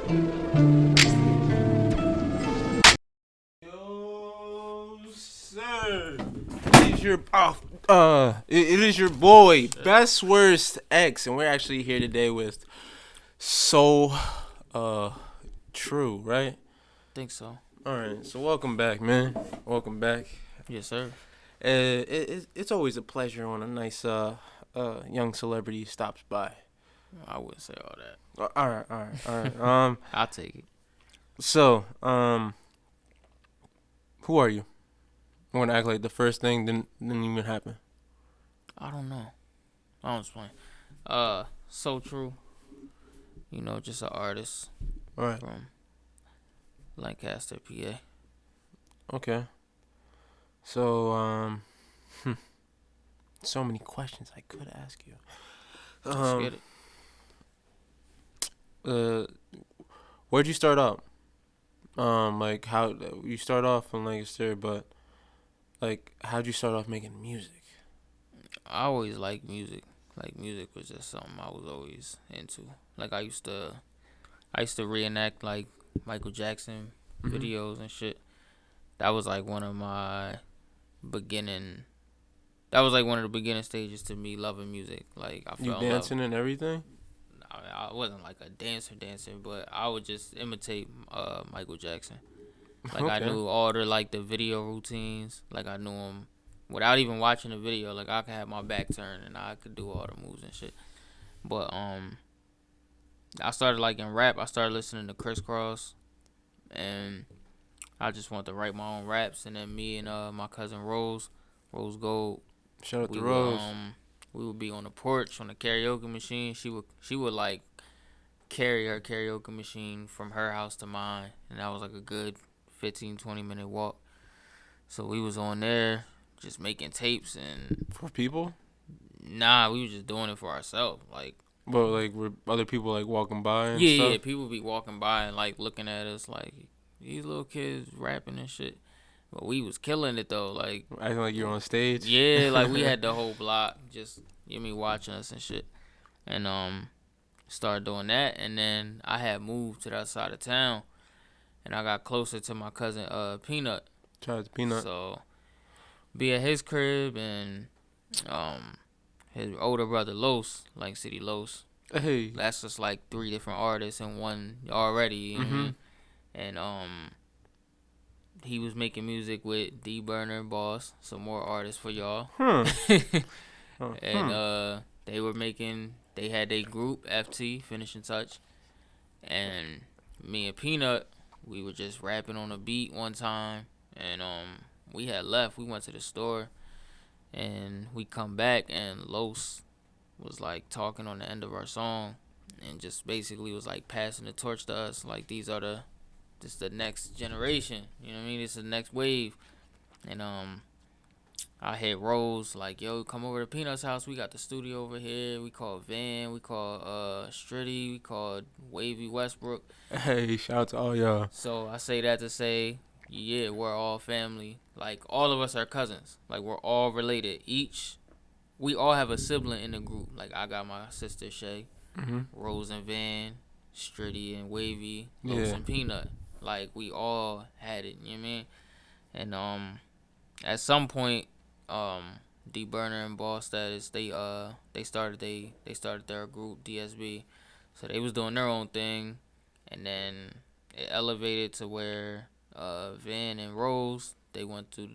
Yo, sir. It is your it is your boy, Best Worst X, and we're actually here today with Souul Truu, right? Think so. All right, so welcome back, man. Welcome back. Yes, sir. It's always a pleasure when a nice young celebrity stops by. I wouldn't say all that. All right. I'll take it. So who are you? I'm gonna act like the first thing didn't even happen. I don't know. I don't explain. Souul Truu. You know, just an artist All right. from Lancaster, PA. Okay. So so many questions I could ask you. Let's get it. Where'd you start out? Like how you start off in Lancaster, but like how'd you start off making music? I always liked music. Like music was just something I was always into. Like I used to reenact like Michael Jackson videos and shit. That was like one of my beginning. That was like one of the beginning stages to me loving music. Like I You fell in love. dancing and everything? I wasn't like a dancer, but I would just imitate Michael Jackson. Like I Okay. knew all the video routines. Like I knew them without even watching the video. Like I could have my back turned and I could do all the moves and shit. But I started like in rap. I started listening to Crisscross, and I just wanted to write my own raps. And then me and my cousin Rose Gold, Shout out we to would Rose. we would be on the porch on the karaoke machine. She would like carry her karaoke machine from her house to mine, and that was like a good 15-20 minute walk. So we was on there just making tapes, and For people? nah, we was just doing it for ourselves. Like But like were other people like walking by and yeah, stuff? people be walking by and like looking at us like these little kids rapping and shit. But we was killing it though. Like Acting like you're on stage? yeah, like we had the whole block just watching us and shit, and started doing that. And then I had moved to that side of town, and I got closer to my cousin Peanut. Shout out to Peanut. So be at his crib, and his older brother Los, like City Los. Hey. That's just like 3 different artists in one already. You know what I mean? And he was making music with D Burner and Boss, some more artists for y'all. And they had their group FT, Finishing Touch, and me and Peanut, we were just rapping on a beat one time, and we had left. We went to the store, and we come back, and Los was like talking on the end of our song, and just basically was like passing the torch to us, like this is the next generation. You know what I mean? This is the next wave, and I hit Rose like, yo, come over to Peanut's house. We got the studio over here. We called Van. We called Stritty. We called Wavy Westbrook. Hey, shout out to all y'all. So I say that to say, yeah, we're all family. Like all of us are cousins. Like we're all related. We all have a sibling in the group. Like I got my sister Shay, Rose and Van, Stritty and Wavy, Los and Peanut. Like we all had it. You know what I mean? And at some point, D Burner and Boss Status, they started their group DSB, so they was doing their own thing, and then it elevated to where Van and Rose they want to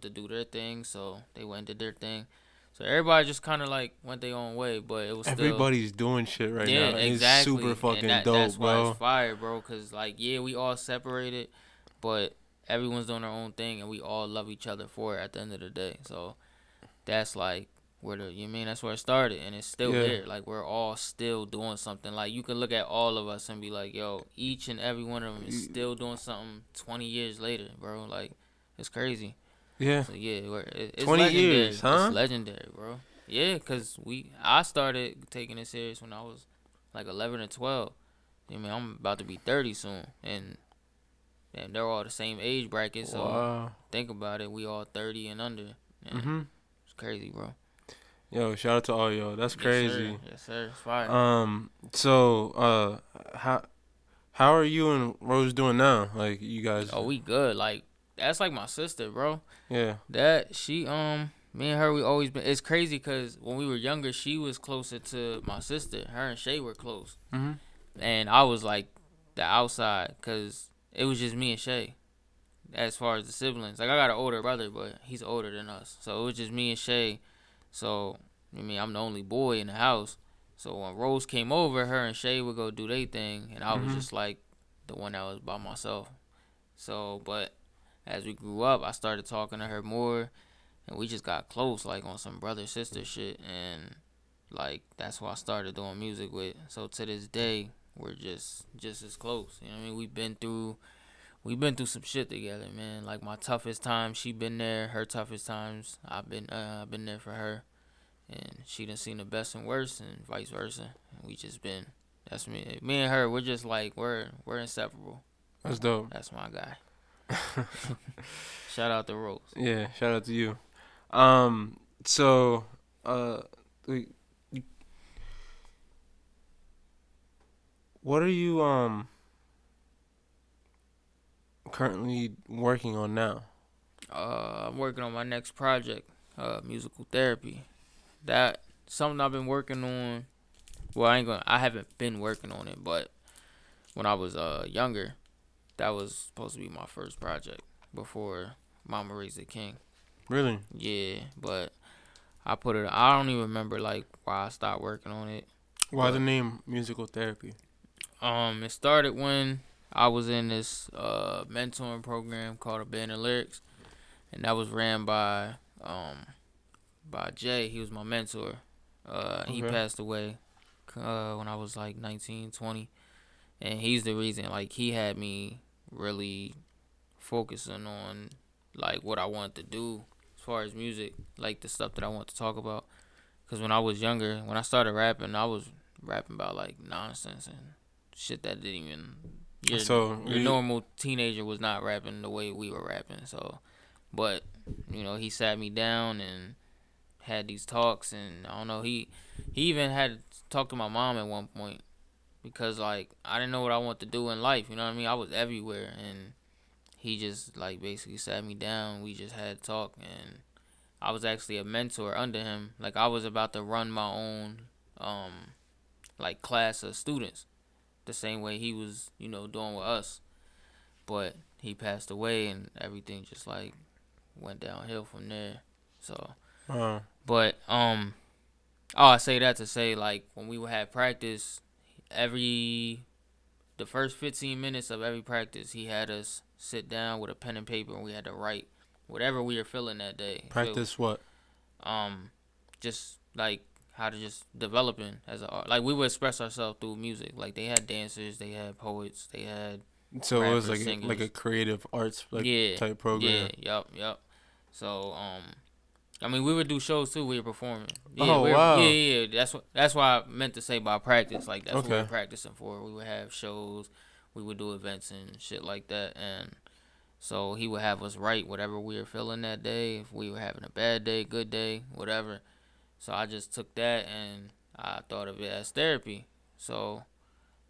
do their thing, so they went and did their thing. So everybody just kind of like went their own way, but it was Everybody's doing shit right now. yeah, exactly. It's super fucking and dope, that's bro. why it's fire, bro. Cause like yeah, we all separated, but everyone's doing their own thing, and we all love each other for it at the end of the day. So that's like where that's where it started, and it's still here. Like we're all still doing something. Like you can look at all of us and be like, yo, each and every one of them is still doing something 20 years later, bro. Like it's crazy. Yeah. So yeah, it's 20 legendary. years, huh? It's legendary, bro. Yeah, cause I started taking it serious when I was like 11 or 12. I mean, I'm about to be 30 soon, and they're all the same age bracket. So Wow. think about it, we all 30 and under. And it's crazy, bro. Yo, shout out to all y'all. That's crazy. Yes, sir. It's fire. So, How are you and Rose doing now? Like you guys? Oh, we good. Like that's like my sister, bro. Yeah. That she me and her we always been. It's crazy because when we were younger, she was closer to my sister. Her and Shay were close, Mhm. and I was like the outside because it was just me and Shay. As far as the siblings, like I got an older brother, but he's older than us, so it was just me and Shay. So I mean, I'm the only boy in the house. So when Rose came over, her and Shay would go do their thing, and I was Mhm. just like the one that was by myself. So, but as we grew up, I started talking to her more, and we just got close, like on some brother sister shit, and like that's who I started doing music with. So to this day, we're just as close. You know what I mean? We've been through some shit together, man. Like my toughest times, she been there. Her toughest times, I've been there for her, and she done seen the best and worst, and vice versa. And we just been. That's me. Me and her, we're just like we're inseparable. That's dope. That's my guy. Shout out to Rose. Yeah. Shout out to you. So, uh, like, what are you currently working on now? I'm working on my next project, musical therapy. That something I've been working on. Well, I haven't been working on it, but when I was younger, that was supposed to be my first project before Mama Raised the King. Really? Yeah, but I put it. I don't even remember like why I stopped working on it. Why the But name musical therapy? it started when I was in this mentoring program called Abandoned Lyrics, and that was ran by Jay. He was my mentor. He Okay. passed away when I was like 19, 20, and he's the reason. Like he had me really focusing on like what I wanted to do as far as music, like the stuff that I want to talk about. Cause when I was younger, when I started rapping, I was rapping about like nonsense and shit that didn't even your So, your normal teenager was not rapping the way we were rapping. So, but he sat me down and had these talks, and I don't know, he even had to talk to my mom at one point because like I didn't know what I wanted to do in life. You know what I mean? I was everywhere, and he just like basically sat me down. We just had a talk, and I was actually a mentor under him. Like I was about to run my own um like class of students the same way he was, doing with us. But he passed away and everything just like went downhill from there. So, uh, but oh, I say that to say like when we would have practice, every the first 15 minutes of every practice, he had us sit down with a pen and paper and we had to write whatever we were feeling that day. practice what? Um, just like how to just developing as an art. Like we would express ourselves through music. Like they had dancers, they had poets, they had So it was rappers, like a singers. creative arts like Yeah, type yeah, program. yup. So I mean we would do shows too. We were performing. Yeah, Oh we're yeah wow. yeah. yeah. That's why I meant to say by practice. Like that's what we were Okay. practicing for. We would have shows. We would do events and shit like that. And so he would have us write whatever we were feeling that day. If we were having a bad day, good day, whatever. So I just took that and I thought of it as therapy. So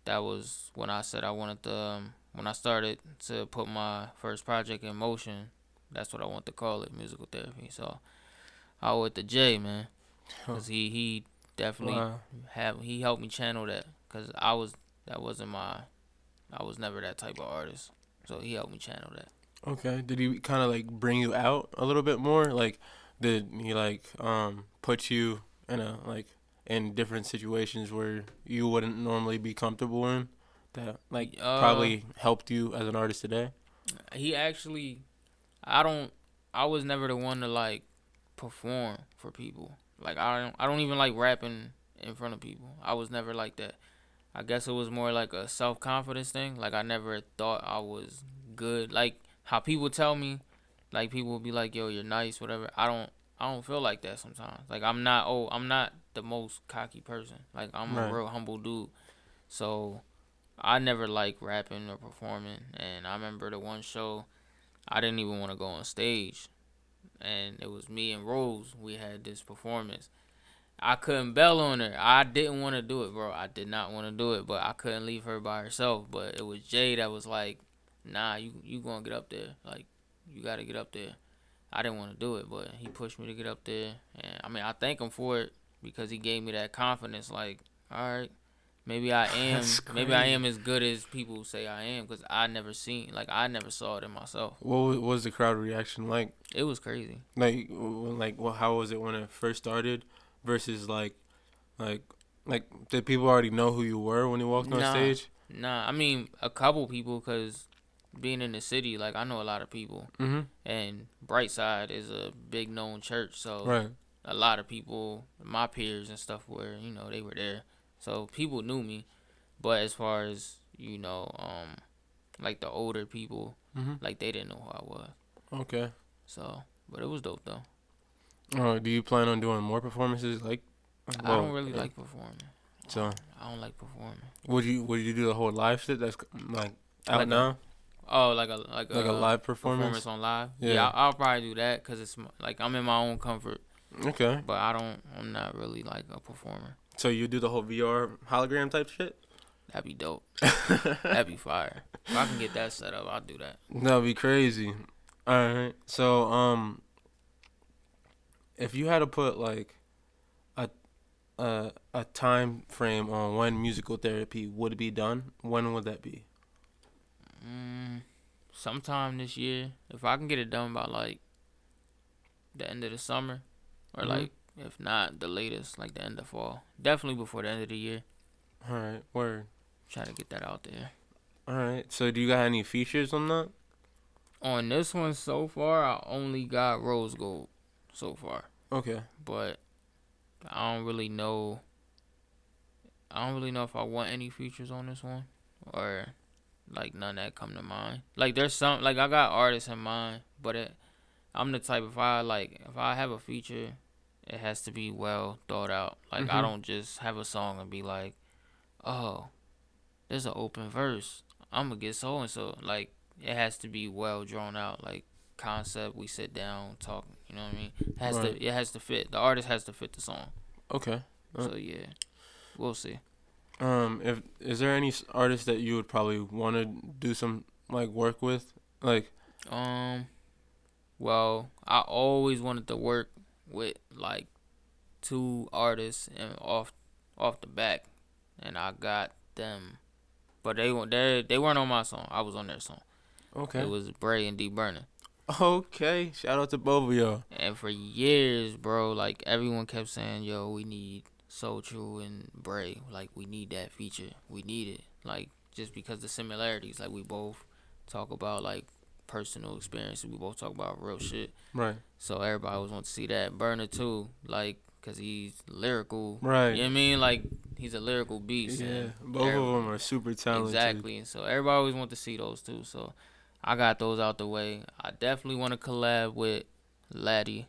that was when I said I wanted to, when I started to put my first project in motion, that's what I want to call it, musical therapy. So I owe it to Jay, man, Huh. because he definitely Wow. he helped me channel that, because that wasn't I was never that type of artist. So he helped me channel that. Okay. Did he kind of like bring you out a little bit more? Like, did he like put you in a like in different situations where you wouldn't normally be comfortable in? That like Uh, probably helped you as an artist today. he actually, I don't, I was never the one to like perform for people. Like I don't even like rapping in front of people. I was never like that. I guess it was more like a self confidence thing. Like I never thought I was good. Like how people tell me, like people will be like, "Yo, you're nice," whatever. I don't feel like that sometimes. Like I'm not the most cocky person. Like I'm a Right. real humble dude. So I never liked rapping or performing. And I remember the one show I didn't even want to go on stage, and it was me and Rose. We had this performance. I couldn't bail on her. I didn't want to do it, bro. I did not want to do it, but I couldn't leave her by herself. But it was Jay that was like, "Nah, you gonna get up there. Like, you gotta get up there." I didn't want to do it, but he pushed me to get up there, and I mean, I thank him for it because he gave me that confidence. Like, all right, maybe I am, maybe I am as good as people say I am, because I never saw it in myself. What was the crowd reaction like? It was crazy. Well, how was it when it first started, versus like, did people already know who you were when you walked on stage? Nah, I mean a couple people, because being in the city, like I know a lot of people, and Brightside is a big known church, so a lot of people, my peers and stuff, were they were there, so people knew me. But as far as like the older people, like they didn't know who I was. Okay. So, but it was dope though. Oh, do you plan on doing more performances? Like, I don't really like performing. So I don't like performing. Would you do the whole live shit that's like out like now? Like a live performance on live. Yeah, I'll probably do that because it's like I'm in my own comfort. Okay. But I'm not really like a performer. So you do the whole VR hologram type shit? That'd be dope. That'd be fire. If I can get that set up, I'll do that. That'd be crazy. All right. So if you had to put like a time frame on when musical therapy would be done, when would that be? Sometime this year. If I can get it done by like the end of the summer, or like if not the latest, like the end of fall. Definitely before the end of the year. All right. Word. Try to get that out there. All right. So do you got any features on that? On this one so far, I only got Rose Gold so far. Okay. But I don't really know if I want any features on this one, or like none that come to mind. Like there's some, like I got artists in mind, but I'm the type, if I have a feature, it has to be well thought out. Like I don't just have a song and be like, oh, there's an open verse, I'm gonna get so and so. Like it has to be well drawn out. Like concept, we sit down, talk. You know what I mean? It has to fit. The artist has to fit the song. Okay. So yeah, we'll see. Is there any artist that you would probably want to do some like work with, like? Well, I always wanted to work with like 2 artists and off the back, and I got them, but they weren't on my song. I was on their song. Okay. It was Bray and D Burner. Okay, shout out to both of y'all. And for years, bro, like everyone kept saying, "Yo, we need Souul Truu and Bray. Like we need that feature. We need it." Like just because the similarities, like we both talk about like personal experiences. We both talk about real shit. Right. So everybody always wants to see that. Burner too, like, cause he's lyrical. Right. You know what I mean? Like he's a lyrical beast. Yeah. Both of them are super talented. Exactly. And so everybody always wants to see those two. So I got those out the way. I definitely want to collab with Laddie.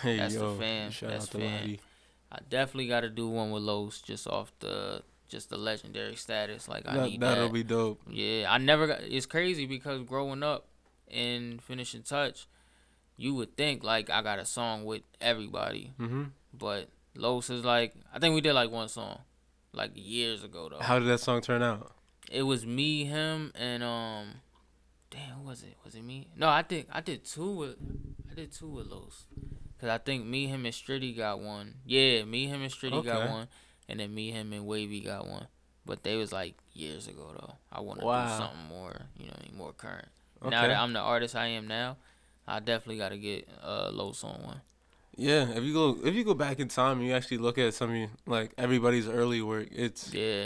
Hey, That's yo, the fan. shout That's out to fan. Laddie. I definitely got to do one with Los, just off the legendary status. Like I need that. That'll be dope. Yeah, I never got. It's crazy because growing up in Finishing Touch, you would think like I got a song with everybody, but Los is like, I think we did like one song, like years ago though. How did that song turn out? It was me, him, and damn, who was it? Was it me? No, I did two with Los. Cause I think me, him, and Stritty got one. Yeah, me, him, and Stritty got one, and then me, him, and Wavy got one. But they was like years ago though. I want to do something more, more current. Okay. Now that I'm the artist I am now, I definitely got to get Los on one. Yeah, if you go back in time and you actually look at some like everybody's early work,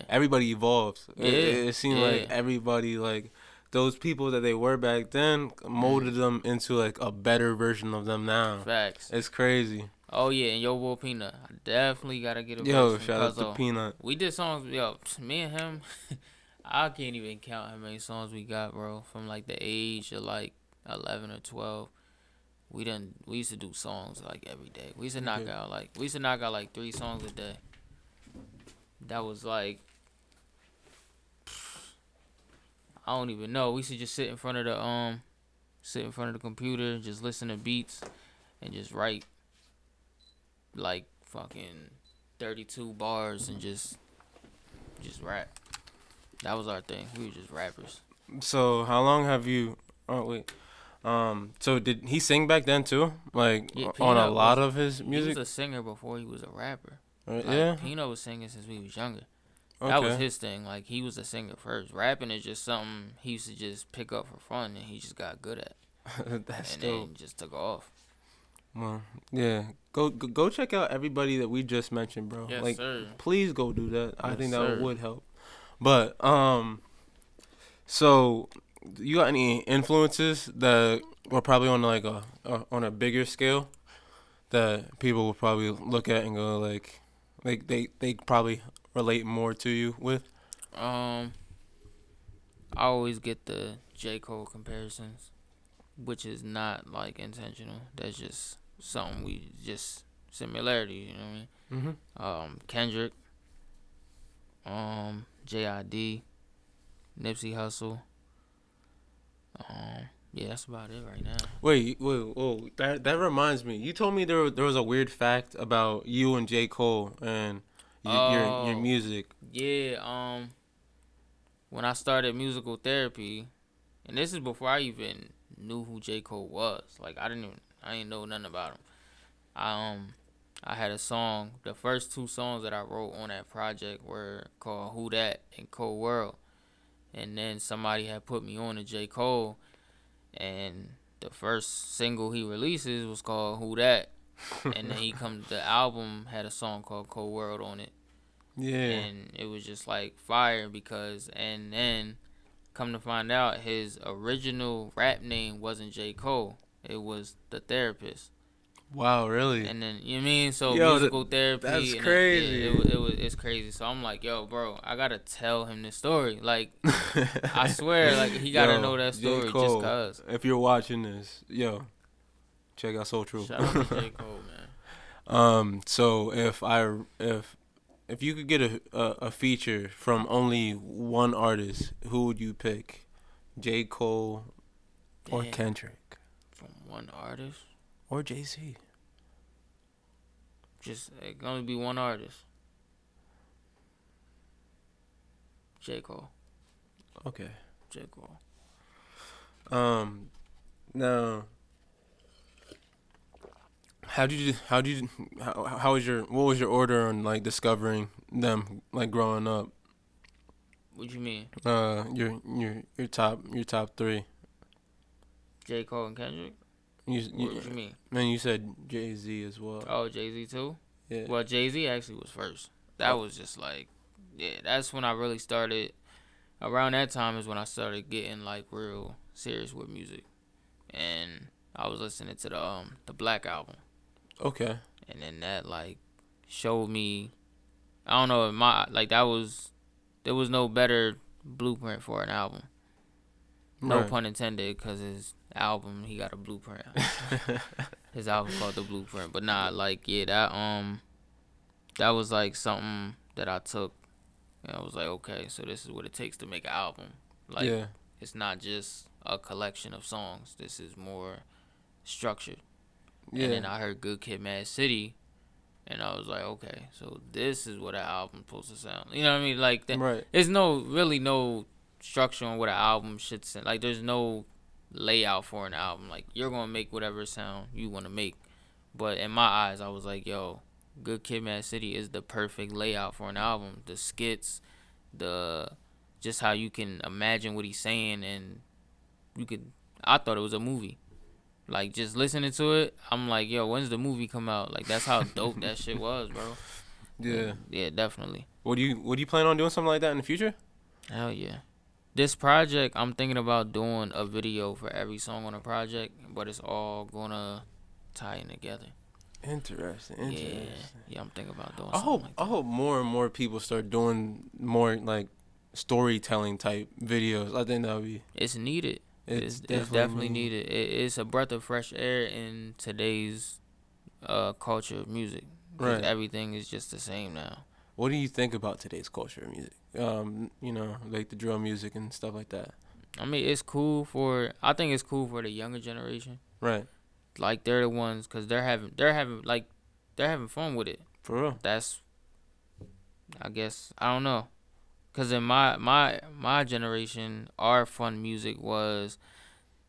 everybody evolves. Yeah. It seemed like everybody, like those people that they were back then, molded them into like a better version of them now. Facts. It's crazy. Oh yeah, and Yo Boy Peanut, I definitely gotta get a Yo, shout out to Peanut. We did songs, me and him. I can't even count how many songs we got, bro. From like the age of like 11 or 12, we used to do songs like every day. We used to knock out like 3 songs a day. That was like, I don't even know. We used to just sit in front of the computer, just listen to beats, and just write like fucking 32 bars and just rap. That was our thing. We were just rappers. So how long have you? Oh wait. So did he sing back then too? Like Yeah, on a Peanut lot was of his he music? was a singer before he was a rapper. Yeah. Peanut was singing since we was younger. Okay. That was his thing. Like he was a singer first. Rapping is just something he used to just pick up for fun, and he just got good at. That's And dope. then just took off. Well, yeah. Go check out everybody that we just mentioned, bro. Yes, like, sir. please go do that. I Yes, think that sir. would help. But so you got any influences that were probably on like on a bigger scale that people will probably look at and go like they probably relate more to you with? I always get the J. Cole comparisons, which is not like intentional. That's just something we just similarity. You know what I mean? Mm-hmm. Kendrick, JID, Nipsey Hussle. Yeah, that's about it right now. Wait, whoa. That reminds me. You told me there was a weird fact about you and J. Cole and your Oh, music. yeah. When I started musical therapy, and this is before I even knew who J. Cole was. Like I didn't know nothing about him. I had a song. The first two songs that I wrote on that project were called "Who Dat" and "Cold World," and then somebody had put me on to J. Cole, and the first single he releases was called "Who Dat," and then the album had a song called "Cold World" on it. Yeah. And it was just like fire and then come to find out his original rap name wasn't J. Cole. It was The Therapist. Wow, really? And then you know what I mean, so Yo, musical therapy. that's and crazy. It's crazy. So I'm like, yo, bro, I gotta tell him this story. Like, I swear, like he gotta know that story J. Cole, just cause. if you're watching this, check out Souul Truu. Shout out to J. Cole, man. So if you could get a feature from only one artist, who would you pick? J. Cole or Damn. Kendrick From one artist, or JayZ? just it can only be one artist. J. Cole. Okay. J. Cole. Now, how was what was your order on like discovering them like growing up? What you mean? Your top three. J. Cole and Kendrick? What you mean? Man, you said JayZ as well. Oh, JayZ too? Yeah. Well, JayZ actually was first. That was just like, yeah, that's when I really started. Around that time is when I started getting like real serious with music, and I was listening to the Black album, Okay. and then that like showed me, I don't know, there was no better blueprint for an album. No Right. pun intended, because his album he got a blueprint. His album called The Blueprint, but nah, like yeah, that was like something that I took. And I was like, okay, so this is what it takes to make an album. Like, Yeah. it's not just a collection of songs. This is more structured. Yeah. And then I heard Good Kid, Mad City, and I was like, okay, so this is what an album's supposed to sound. You know what I mean? Like, Right. there's no structure on what an album should sound. Like, there's no layout for an album. Like, you're gonna make whatever sound you want to make. But in my eyes, I was like, yo, Good Kid, Mad City is the perfect layout for an album. The skits, just how you can imagine what he's saying, and I thought it was a movie. Like, just listening to it, I'm like, yo, when's the movie come out? Like, that's how dope that shit was, bro. Yeah. Yeah, definitely. Would you plan on doing something like that in the future? Hell yeah. This project, I'm thinking about doing a video for every song on the project, but it's all gonna tie in together. Interesting. Yeah, I'm thinking about doing I something hope like that. I hope more and more people start doing more like storytelling type videos. I think that would be. It's needed. It's It's definitely needed. It's a breath of fresh air in today's culture of music. 'Cause Right. everything is just the same now. What do you think about today's culture of music? Like the drill music and stuff like that. I mean, I think it's cool for the younger generation. Right. Like they're the ones, cause they're having fun with it. For real. That's I guess I don't know. Cause in my generation, our fun music was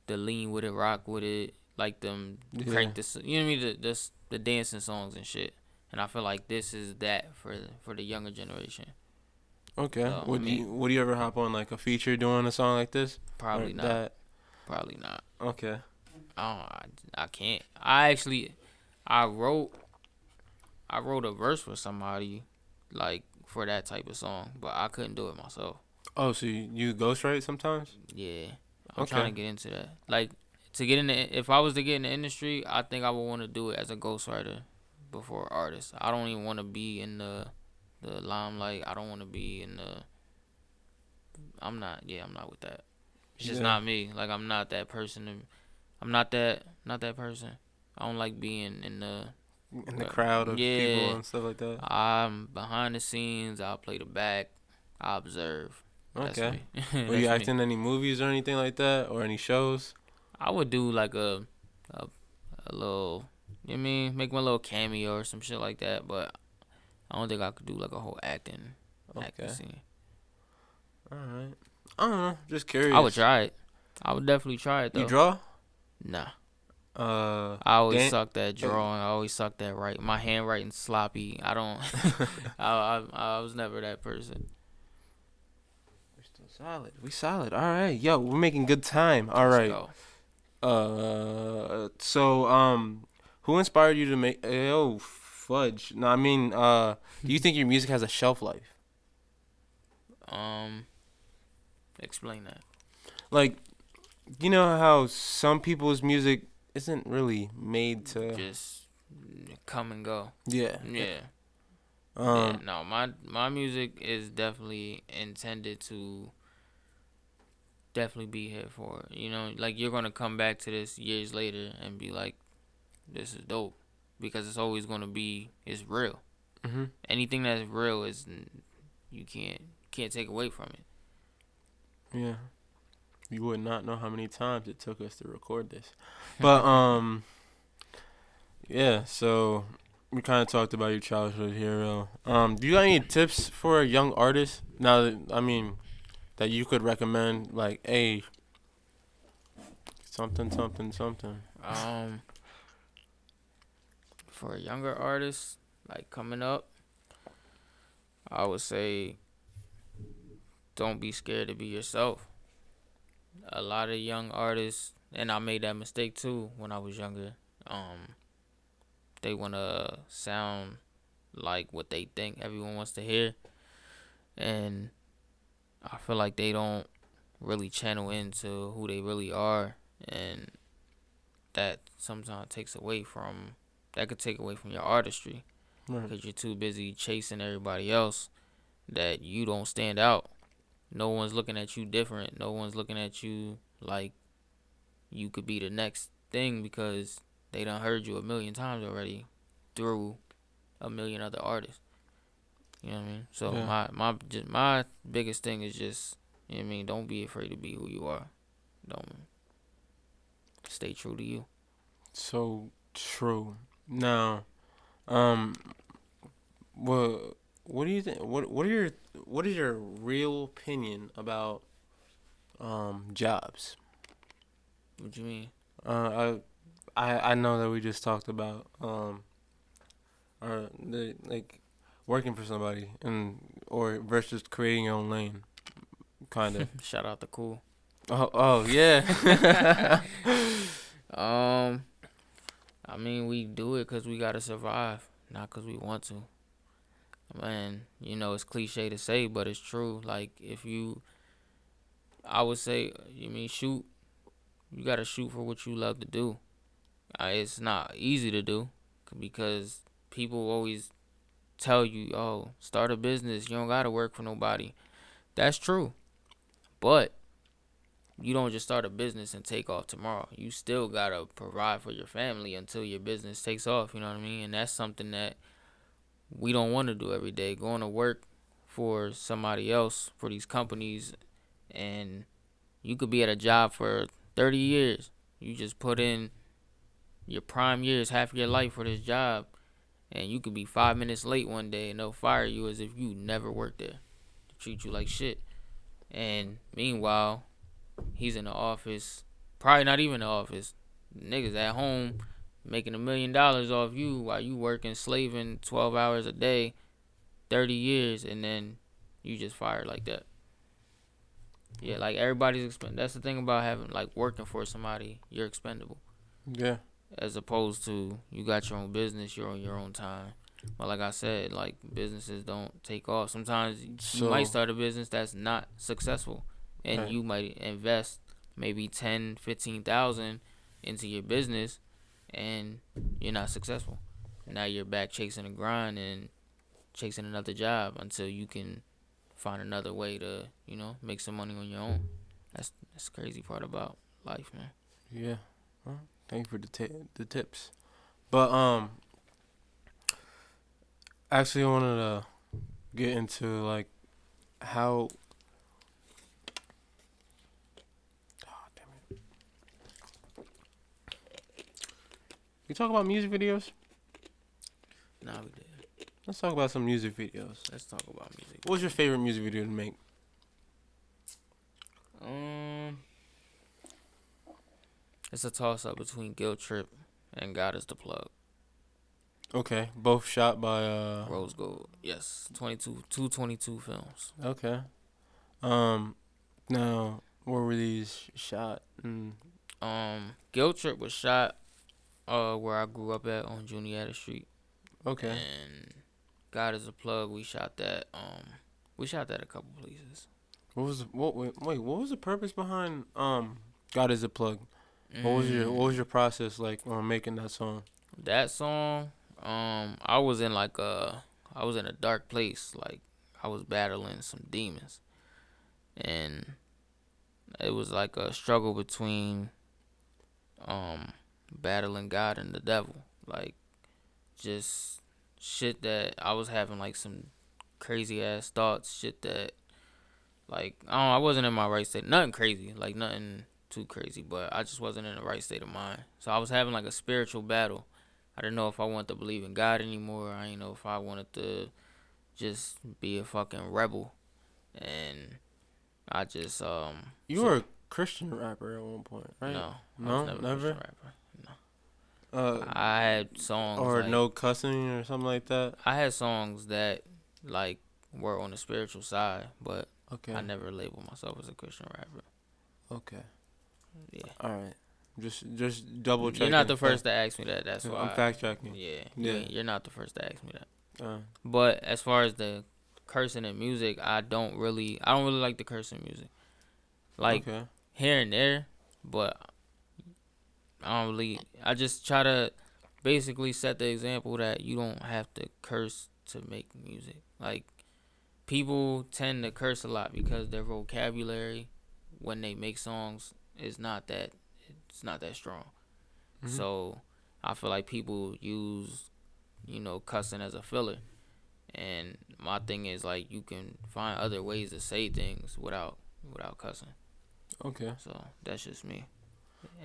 the lean with it, rock with it, like them Yeah. crank this. You know what I mean? The dancing songs and shit. And I feel like this is that for the younger generation. Okay. So I Would mean, you ever hop on like a feature doing a song like this or probably not. that? Probably not. Okay. I can't. I wrote a verse for somebody, like for that type of song, but I couldn't do it myself. Oh, so you ghostwrite sometimes? Yeah, I'm trying to Okay. get into that. Like to get in the, if I was to get in the industry, I think I would want to do it as a ghostwriter before artist. I don't even want to be in the limelight. I don't want to be in the. I'm not. Yeah, I'm not with that. It's just Yeah. not me. Like I'm not that person. I'm not that person. I don't like being in the. In the crowd of people Yeah, and stuff like that. I'm behind the scenes. I'll play the back. I observe. That's Okay. me. Were you That's me. acting in any movies or anything like that, or any shows? I would do like a, a little, you know what I mean, make my little cameo or some shit like that. But I don't think I could do like a whole acting Okay. scene. All right. I don't know. Just I would curious. try it. I would definitely try it You though. draw? Nah, Uh, I always Dan. suck at drawing. I always suck at writing. My handwriting's sloppy. I don't. I was never that person. We're still solid. We solid. All right. Yo, we're making good time. All Let's right. go. Who inspired you to make? Oh, fudge. No, I mean, do you think your music has a shelf life? Um, explain that. Like, you know how some people's music isn't really made to. Just come and go. Yeah. Yeah. Yeah, Um. no, my music is definitely intended to definitely be here for it. You know, like you're gonna come back to this years later and be like, "This is dope," because it's always gonna be it's real. Mhm. Anything that's real is you can't take away from it. Yeah. You would not know how many times it took us to record this, but yeah. So we kind of talked about your childhood hero. Do you got any tips for a young artist now that that you could recommend? Like, hey, something, something, something. Um, for a younger artist like coming up, I would say don't be scared to be yourself. A lot of young artists, and I made that mistake too when I was younger. Um, they want to sound like what they think everyone wants to hear, and I feel like they don't really channel into who they really are, and that sometimes takes away from that could take away from your artistry Right. because you're too busy chasing everybody else that you don't stand out. No one's looking at you different. No one's looking at you like you could be the next thing because they done heard you a million times already through a million other artists. You know what I mean? So Yeah. my biggest thing is just, you know what I mean, don't be afraid to be who you are. Don't stay true to you. So true. Now, um, what do you think? What is your real opinion about jobs? What you mean? I know that we just talked about the like working for somebody and or versus creating your own lane, kind of. Shout out to Cool. Oh yeah. I mean, we do it because we gotta survive, not because we want to. Man, you know it's cliche to say, but it's true. Like if you, I would say, you mean shoot. You gotta shoot for what you love to do. It's not easy to do because people always tell you, "Oh, start a business. You don't gotta work for nobody." That's true, but you don't just start a business and take off tomorrow. You still gotta provide for your family until your business takes off. You know what I mean? And that's something that we don't want to do every day. Going to work for somebody else, for these companies, and you could be at a job for 30 years. You just put in your prime years, half of your life for this job, and you could be 5 minutes late one day and they'll fire you as if you never worked there. They treat you like shit. And meanwhile, he's in the office, probably not even in the office. Niggas at home making $1 million off you while you working, slaving 12 hours a day, 30 years, and then you just fired like that. Yeah, like everybody's expendable. That's the thing about having like working for somebody. You're expendable. Yeah. As opposed to you got your own business, you're on your own time. But like I said, like businesses don't take off. Sometimes you might start a business that's not successful, and you might invest maybe 10, 15,000 into your business, and you're not successful. Now you're back chasing a grind and chasing another job until you can find another way to, make some money on your own. That's the crazy part about life, man. Yeah. Well, thank you for the tips. But actually, I wanted to get into like how. Oh, damn it. You talk about music videos? Nah, we did. Let's talk about some music videos. Let's talk about music. What was your favorite music video to make? It's a toss up between Guilt Trip and God Is the Plug. Okay, both shot by Rose Gold. Yes, 222 films. Okay. Now where were these shot? Guilt Trip was shot where I grew up at on Juniata Street. Okay. And God Is a Plug, we shot that a couple places. What was the purpose behind God Is a Plug? What was your process like on making that song? That song, I was in a dark place. Like I was battling some demons, and it was like a struggle between battling God and the devil. Like just shit that I was having like some crazy ass thoughts. Shit that like I wasn't in my right state. Nothing crazy. Like nothing too crazy, but I just wasn't in the right state of mind. So I was having like a spiritual battle. I didn't know if I wanted to believe in God anymore. I didn't know if I wanted to just be a fucking rebel. And I just You were a Christian rapper at one point, right? No, never. No. I had songs or like, no cussing or something like that. I had songs that like were on the spiritual side, but okay. I never labeled myself as a Christian rapper. Okay. Yeah. All right. Just double checking. You're not the first to ask me that. That's why I'm fact checking. Yeah. Yeah. You're not the first to ask me that. But as far as the cursing in music, I don't really like the cursing music. Like here and there, but I just try to basically set the example that you don't have to curse to make music. Like people tend to curse a lot because their vocabulary when they make songs is not that strong. Mm-hmm. So I feel like people use cussing as a filler, and my thing is like you can find other ways to say things without cussing. Okay. So that's just me,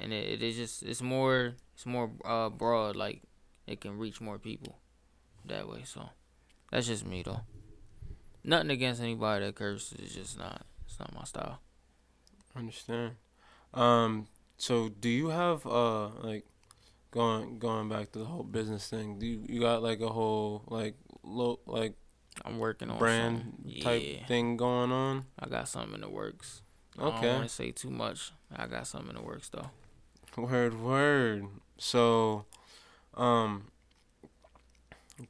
and it's more broad. Like it can reach more people that way. So that's just me though. Nothing against anybody that curses. It's just not. It's not my style. I understand. So do you have like going back to the whole business thing? Do you got like a whole like I'm working on brand type thing going on? I got something in the works. Okay. I don't want to say too much. I got something in the works though. Word. So, kind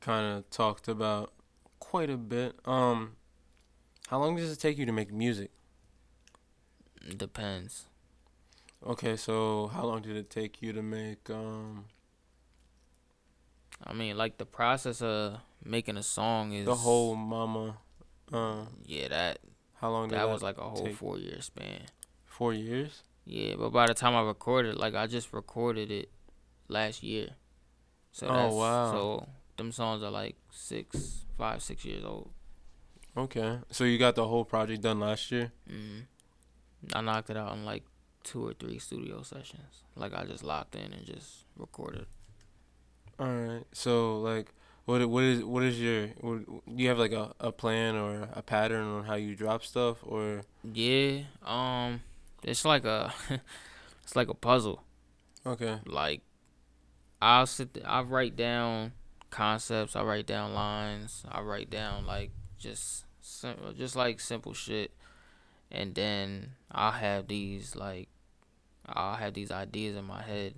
of talked about quite a bit. How long does it take you to make music? Depends. Okay, so how long did it take you to make I mean, like the process of making a song is the whole mama. Yeah, that. How long did that was like a whole 4-year span. 4 years? Yeah, but by the time I recorded, like I just recorded it last year. So wow. So them songs are like 5, 6 years old. Okay, so you got the whole project done last year? I knocked it out in like 2 or 3 studio sessions. Like I just locked in and just recorded. All right. So like, what is your do you have like a plan or a pattern on how you drop stuff or Yeah. It's like a it's like a puzzle. okay. Like I write down concepts, I write down lines, I write down like just like simple shit, and then I'll have these ideas in my head,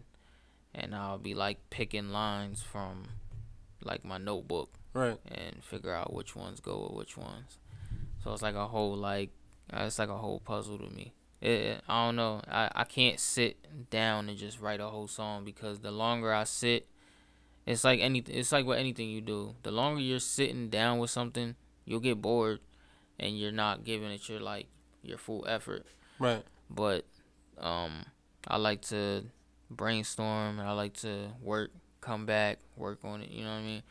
and I'll be like picking lines from like my notebook Right. and figure out which ones go with which ones. So it's like a whole puzzle to me. I don't know. I can't sit down and just write a whole song because the longer I sit, it's like anything. It's like with anything you do. The longer you're sitting down with something, you'll get bored, and you're not giving it your full effort. Right. But I like to brainstorm. I like to come back, work on it. You know what I mean?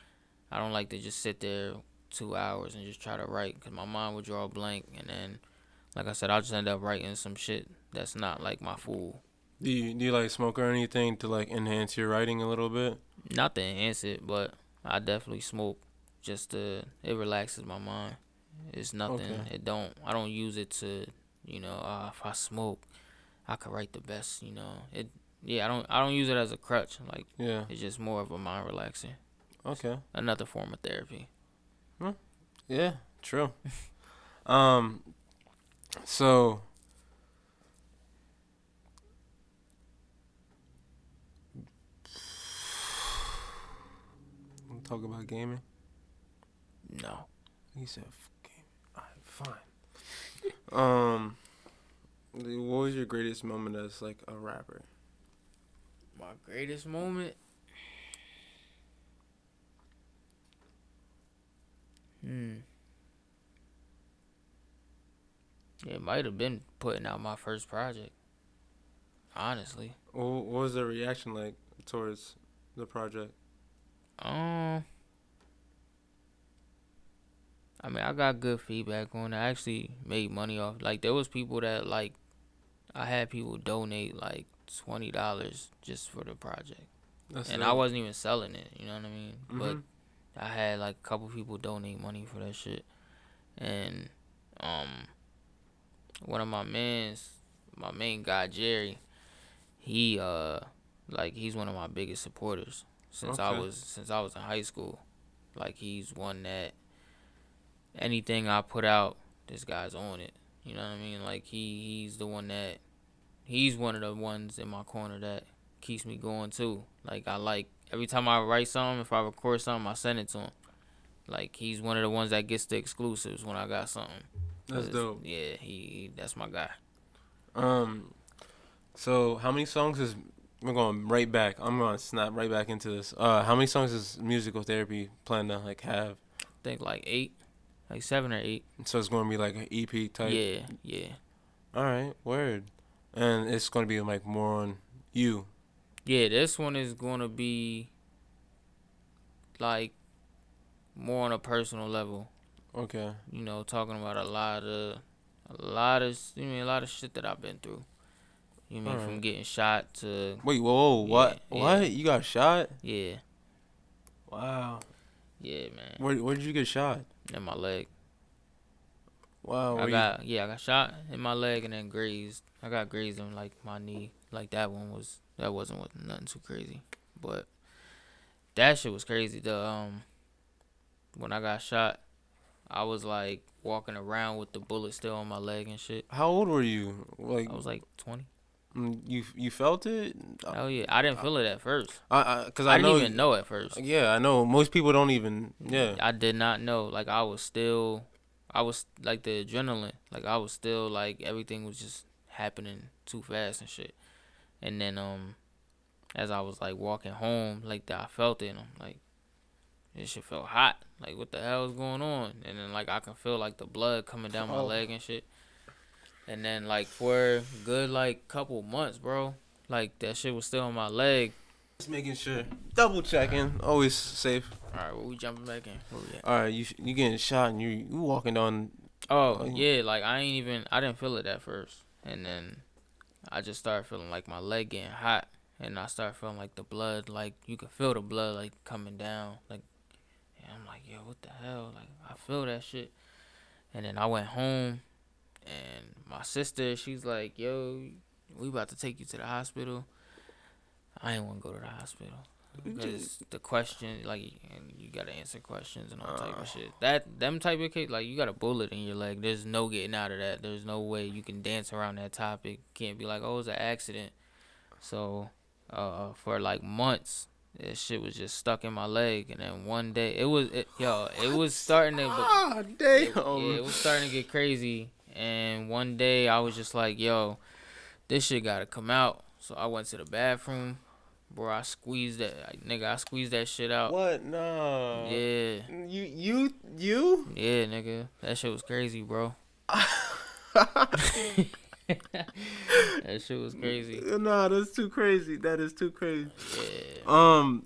I don't like to just sit there 2 hours and just try to write because my mind would draw a blank, and then, like I said, I'll just end up writing some shit that's not like my full. Do you like smoke or anything to like enhance your writing a little bit? Not to enhance it, but I definitely smoke just to it relaxes my mind. It's nothing. Okay. I don't use it to, if I smoke, I could write the best. Yeah. I don't use it as a crutch. Like Yeah. it's just more of a mind relaxing. Okay. Another form of therapy. Yeah. True. um. So. We'll talk about gaming. No. He said gaming. Alright, fine. What was your greatest moment as like a rapper? My greatest moment. It might have been putting out my first project. Honestly. What was the reaction like towards the project? I mean, I got good feedback on it. I actually made money off. Like, there was people that like, I had people donate like $20 just for the project, and I wasn't even selling it. You know what I mean? Mm-hmm. But I had like a couple people donate money for that shit, and one of my main guy Jerry, he he's one of my biggest supporters since I Okay. was in high school. Like he's one that anything I put out, this guy's on it. You know what I mean? Like he's one of the ones in my corner that keeps me going too. Like every time I write something, if I record something, I send it to him. Like he's one of the ones that gets the exclusives when I got something. That's dope. Yeah, that's my guy. So how many songs is we're going right back? I'm gonna snap right back into this. How many songs is musical therapy plan to like have? I think like 8, like 7 or 8. So it's gonna be like an EP type. Yeah. All right, word. And it's gonna be like more on you. Yeah, this one is gonna be like more on a personal level. Okay. Talking about a lot of shit that I've been through. You mean from getting shot to Wait, whoa, what? Yeah. What? You got shot? Yeah. Wow. Yeah, man. Where did you get shot? In my leg. Wow. I got shot in my leg and then grazed. I got grazed in like my knee. Like that wasn't nothing too crazy. But that shit was crazy. When I got shot, I was like walking around with the bullet still on my leg and shit. How old were you? Like I was like 20. You felt it? Hell yeah, I didn't feel it at first. Cause I didn't even know at first. Yeah, I know. Most people don't even. Yeah. I did not know. Like I was like the adrenaline. Like I was still like everything was just happening too fast and shit. And then as I was like walking home, like I felt it. And I'm like, this shit felt hot. Like what the hell is going on? And then like I can feel like the blood coming down my leg and shit. And then like for a good like couple months, bro, like that shit was still on my leg. Just making sure, double checking, always safe. All right, we jumping back in? Where we at? All right, you getting shot and you walking on. Oh yeah, like I didn't feel it at first, and then I just started feeling like my leg getting hot, and I started feeling like the blood, like you could feel the blood like coming down, like, yo, what the hell? Like, I feel that shit. And then I went home, and my sister, she's like, yo, we about to take you to the hospital. I ain't want to go to the hospital. Because the question, like, and you gotta answer questions and all type of shit. Them type of case, like, you got a bullet in your leg. There's no getting out of that. There's no way you can dance around that topic. Can't be like, oh, it was an accident. So, for like months, that shit was just stuck in my leg. And then one day, it was starting to, it was starting to get crazy. And one day, I was just like, yo, this shit gotta come out. So I went to the bathroom. Bro, I squeezed that shit out. What? No. Yeah. You? Yeah, nigga. That shit was crazy, bro. That shit was crazy. No, that's too crazy. That is too crazy. Yeah.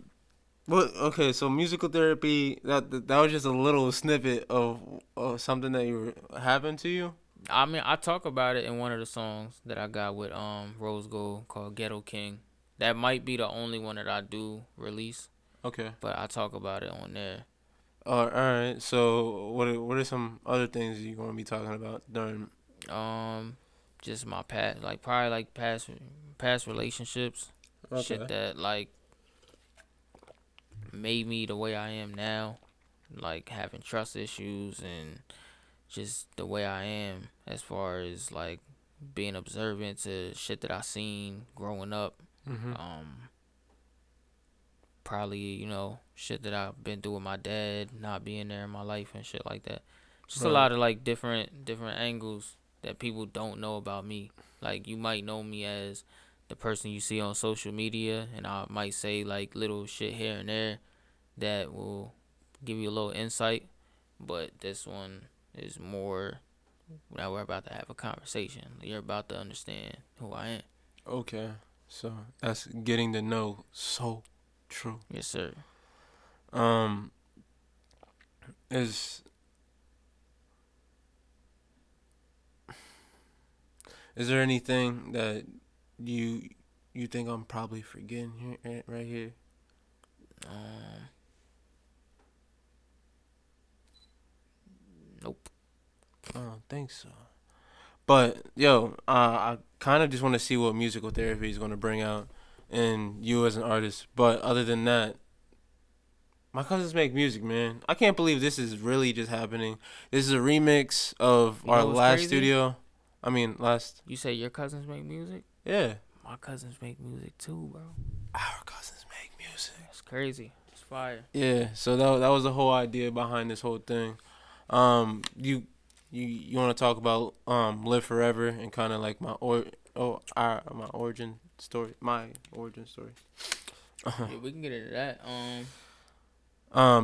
What? Okay, so musical therapy. That was just a little snippet of something that happened to you. I mean, I talk about it in one of the songs that I got with Rose Gold called Ghetto King. That might be the only one that I do release. Okay. But I talk about it on there. All right. So what are some other things you're gonna be talking about during? Just my past, like probably like past relationships, Okay. shit that like made me the way I am now, like having trust issues and just the way I am as far as like being observant to shit that I seen growing up. Mm-hmm. Probably shit that I've been through with my dad not being there in my life and shit like that. Just Right. a lot of like different angles that people don't know about me. Like you might know me as the person you see on social media, and I might say like little shit here and there that will give you a little insight. But this one is more. Now we're about to have a conversation. You're about to understand who I am. Okay. So that's getting to know Souul Truu. Yes, sir. Is there anything that you think I'm probably forgetting here right here? Nope. I don't think so. But yo, I kind of just want to see what musical therapy is going to bring out in you as an artist. But other than that, my cousins make music, man. I can't believe this is really just happening. This is a remix of our last crazy? studio. I mean, last. You say your cousins make music? Yeah. My cousins make music too, bro. Our cousins make music. That's crazy. It's fire. Yeah. So that was the whole idea behind this whole thing. You want to talk about Live Forever and kind of like my origin story. Yeah, we can get into that.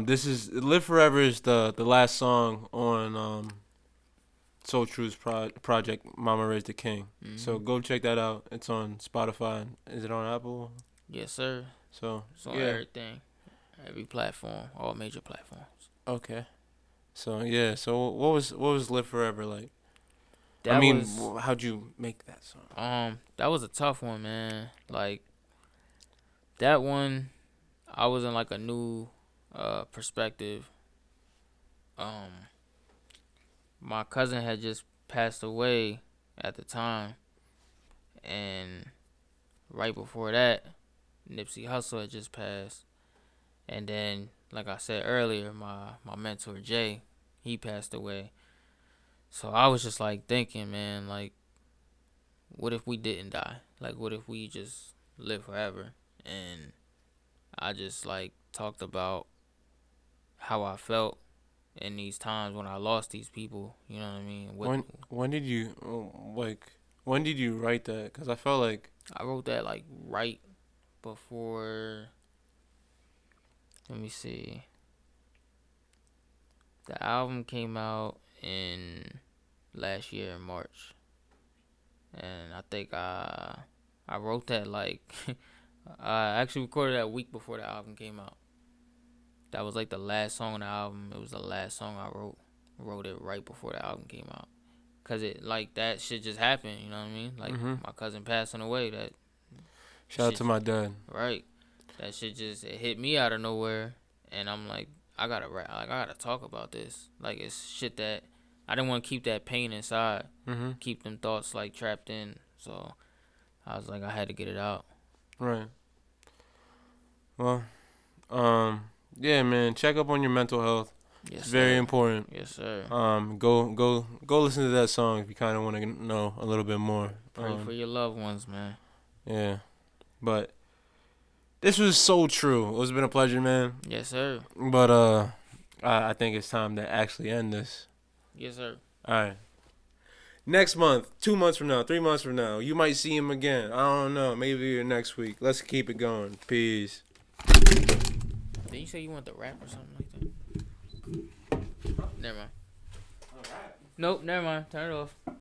This is Live Forever is the last song on Souul True's project Mama Raised the King. Mm-hmm. So go check that out. It's on Spotify. Is it on Apple? Yes, sir. So it's on everything, every platform, all major platforms. Okay. So yeah. So what was Live Forever like? That how'd you make that song? That was a tough one, man. Like that one, I was in like a new perspective. My cousin had just passed away at the time, and right before that, Nipsey Hussle had just passed, and then, like I said earlier, my mentor Jay, he passed away. So I was just like thinking, man, like, what if we didn't die? Like, what if we just live forever? And I just like talked about how I felt in these times when I lost these people. You know what I mean? When did you write that? Because I felt like I wrote that like right before. Let me see. The album came out in last year in March, and I think I wrote that like I actually recorded that a week before the album came out. That was like the last song on the album. It was the last song I wrote. Wrote it right before the album came out, cause it like that shit just happened. You know what I mean? Like my cousin passing away. That shout out to my dad. Right. That shit just it hit me out of nowhere, and I'm like, I gotta rap. Like, I gotta talk about this. Like, it's shit that I didn't want to keep that pain inside. Keep them thoughts like trapped in. So I was like, I had to get it out. Right. Well, yeah, man. Check up on your mental health. Yes, It's very sir. important. Yes, sir. Go listen to that song if you kind of want to know a little bit more. Pray for your loved ones, man. Yeah, but this was so true. It's been a pleasure, man. Yes, sir. But I think it's time to actually end this. Yes, sir. All right. Next month, 2 months from now, 3 months from now, you might see him again. I don't know. Maybe next week. Let's keep it going. Peace. Did you say you want to rap or something like that? Never mind. Nope, never mind. Turn it off.